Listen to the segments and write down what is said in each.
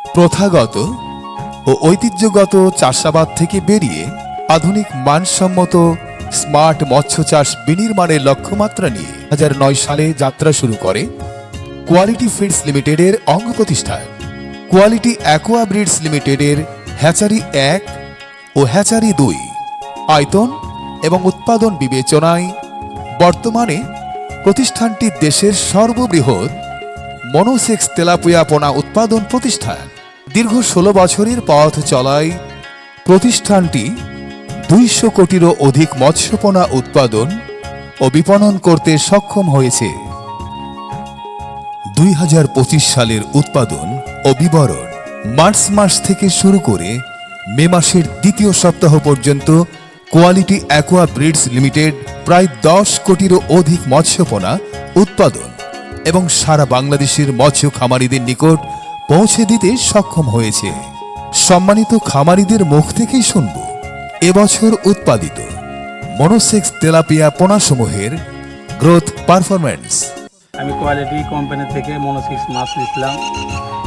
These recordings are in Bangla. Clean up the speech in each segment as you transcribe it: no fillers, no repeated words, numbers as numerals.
প্রথাগত ও ঐতিহ্যগত চাষাবাদ থেকে বেরিয়ে আধুনিক মানসম্মত স্মার্ট মৎস্য চাষ বিনির্মাণের লক্ষ্যমাত্রা নিয়ে 2009 সালে যাত্রা শুরু করে কোয়ালিটি ফিডস লিমিটেডের অঙ্গ প্রতিষ্ঠান কোয়ালিটি অ্যাকোয়া ব্রিডস লিমিটেডের হ্যাচারি 1 ও হ্যাচারি 2। আয়তন এবং উৎপাদন বিবেচনায় বর্তমানে প্রতিষ্ঠানটি দেশের সর্ববৃহৎ মনোসেক্স তেলাপিয়া পোনা উৎপাদন প্রতিষ্ঠান। দীর্ঘ 16 বছরের পথ চলায় প্রতিষ্ঠানটি 200 কোটিরও অধিক মৎস্যপোনা উৎপাদন ও বিপণন করতে সক্ষম হয়েছে। 2025 সালের উৎপাদন ও বিবরণ মার্চ মাস থেকে শুরু করে মে মাসের দ্বিতীয় সপ্তাহ পর্যন্ত কোয়ালিটি অ্যাকোয়া ব্রিডস লিমিটেড প্রায় 10 কোটিরও অধিক মৎস্যপোনা উৎপাদন এবং সারা বাংলাদেশের মৎস্য খামারিদের নিকট পৌঁছে দিতে সক্ষম হয়েছে। সম্মানিত খামারিদের মুখ থেকেই শুনব এবছর উৎপাদিত মনোসেক্স তেলাপিয়া পোনাসমূহের গ্রোথ পারফরম্যান্স। আমি কোয়ালিটি কোম্পানি থেকে মনোসেক্স মাছ নিয়েছিলাম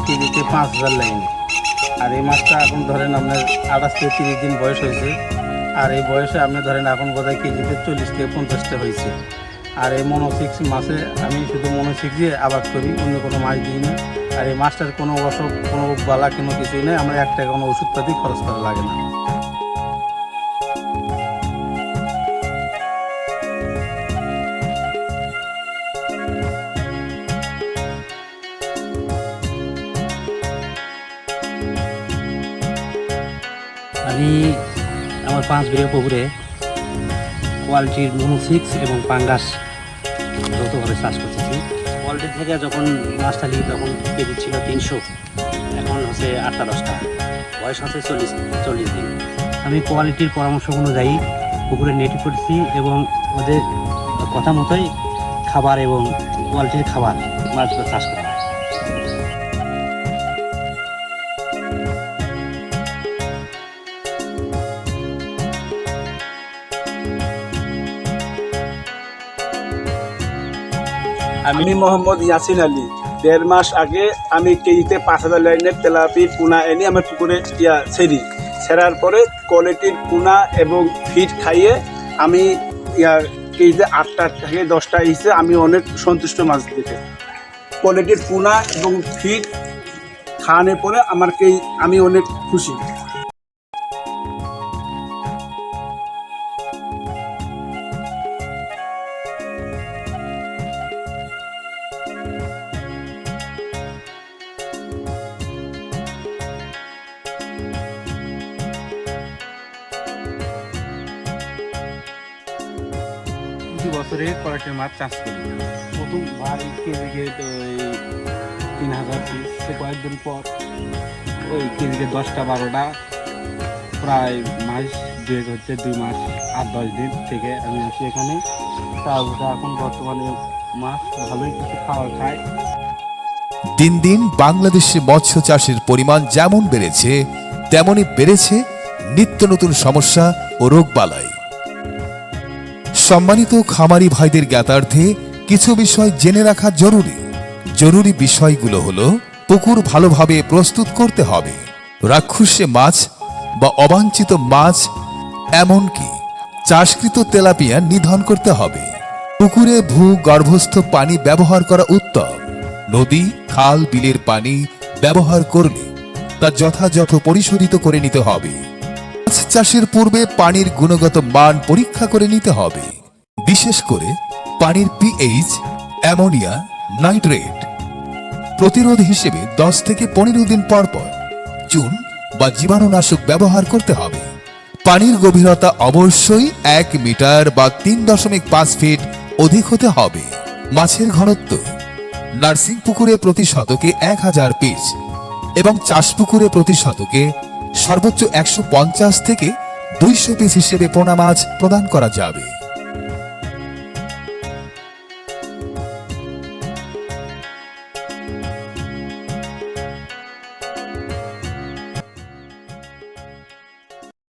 কেজিতে 5000 লাইনে। আর এই মাছটা এখন ধরেন আপনার 28 থেকে 30 দিন বয়স হয়েছে। আর এই বয়সে আপনি ধরেন এখন বোধহয় কেজিতে 40 থেকে 50টা হয়েছে। আর এই মনোসেক্স মাছে আমি শুধু মনোসেক্স দিয়ে আবাদ করি, অন্য কোনো মাছ দিই না। আর এই মাছটার কোনো অসুখ কোনো বালা কোনো কিছুই নেই, আমার 1 টাকা কোনো ওষুধপাতি খরচ করা লাগে না। আমি আমার 5 বিঘা পুকুরে কোয়ালিটির মনোসেক্স এবং পাঙ্গাস যৌথভাবে চাষ করতেছি। কোয়ালিটি থেকে যখন মাছটা নিই তখন কেজি ছিল 300, এখন হচ্ছে 8-10টা, বয়স হচ্ছে 40 দিন। আমি কোয়ালিটির পরামর্শ অনুযায়ী পুকুরে নেট করেছি এবং ওদের কথা মতোই খাবার এবং কোয়ালিটির খাবার মাছগুলো চাষ করা হয়। আমি মোহাম্মদ ইয়াসিন আলী। 1.5 মাস আগে আমি কেজিতে 5000 লাইনের তেলাপি পোনা এনে আমার পুকুরে ছেড়ার পরে কোয়ালিটির পোনা এবং ফিড খাইয়ে আমি কেজিতে 8টা থেকে 10টা এসে আমি অনেক সন্তুষ্ট মাছ দেখে। কোয়ালিটির পোনা এবং ফিড খাওয়ানোর পরে আমি অনেক খুশি। বছরে কোয়ালিটির মাছ চাষ করি। প্রথমবার কেজিকে 3000 পিস, কয়েকদিন পর ওই কেজিকে 10টা-12টা, প্রায় মাস 2 হচ্ছে 2 মাস 8-10 দিন থেকে আমি আসি এখানে। তারপরে এখন বর্তমানে মাছ ভালোই কিছু খাবার খায়। দিন দিন বাংলাদেশে মৎস্য চাষের পরিমাণ যেমন বেড়েছে তেমনই বেড়েছে নিত্য নতুন সমস্যা ও রোগবালাই। সম্মানিত খামারি ভাইদের জ্ঞাতার্থে কিছু বিষয় জেনে রাখা জরুরি বিষয়গুলো হলো পুকুর ভালোভাবে প্রস্তুত করতে হবে, রাক্ষসে মাছ বা অবাঞ্ছিত মাছ এমনকি চাষকৃত তেলাপিয়া নিধন করতে হবে। পুকুরে ভূগর্ভস্থ পানি ব্যবহার করা উত্তম। নদী খাল বিলের পানি ব্যবহার করলে তা যথাযথ পরিশোধিত করে নিতে হবে। মাছ চাষের পূর্বে পানির গুণগত মান পরীক্ষা করে নিতে হবে, বিশেষ করে পানির পিএইচ, অ্যামোনিয়া, নাইট্রেট। প্রতিরোধ হিসেবে 10 থেকে 15 দিন পর পর চুন বা জীবাণুনাশক ব্যবহার করতে হবে। পানির গভীরতা অবশ্যই 1 মিটার বা 3.5 ফিট অধিক হতে হবে। মাছের ঘনত্ব নার্সিং পুকুরে প্রতি শতকে 1000 পিস এবং চাষ পুকুরে প্রতি শতকে সর্বোচ্চ 150 থেকে 200 পিস হিসেবে পোনা মাছ প্রদান করা যাবে।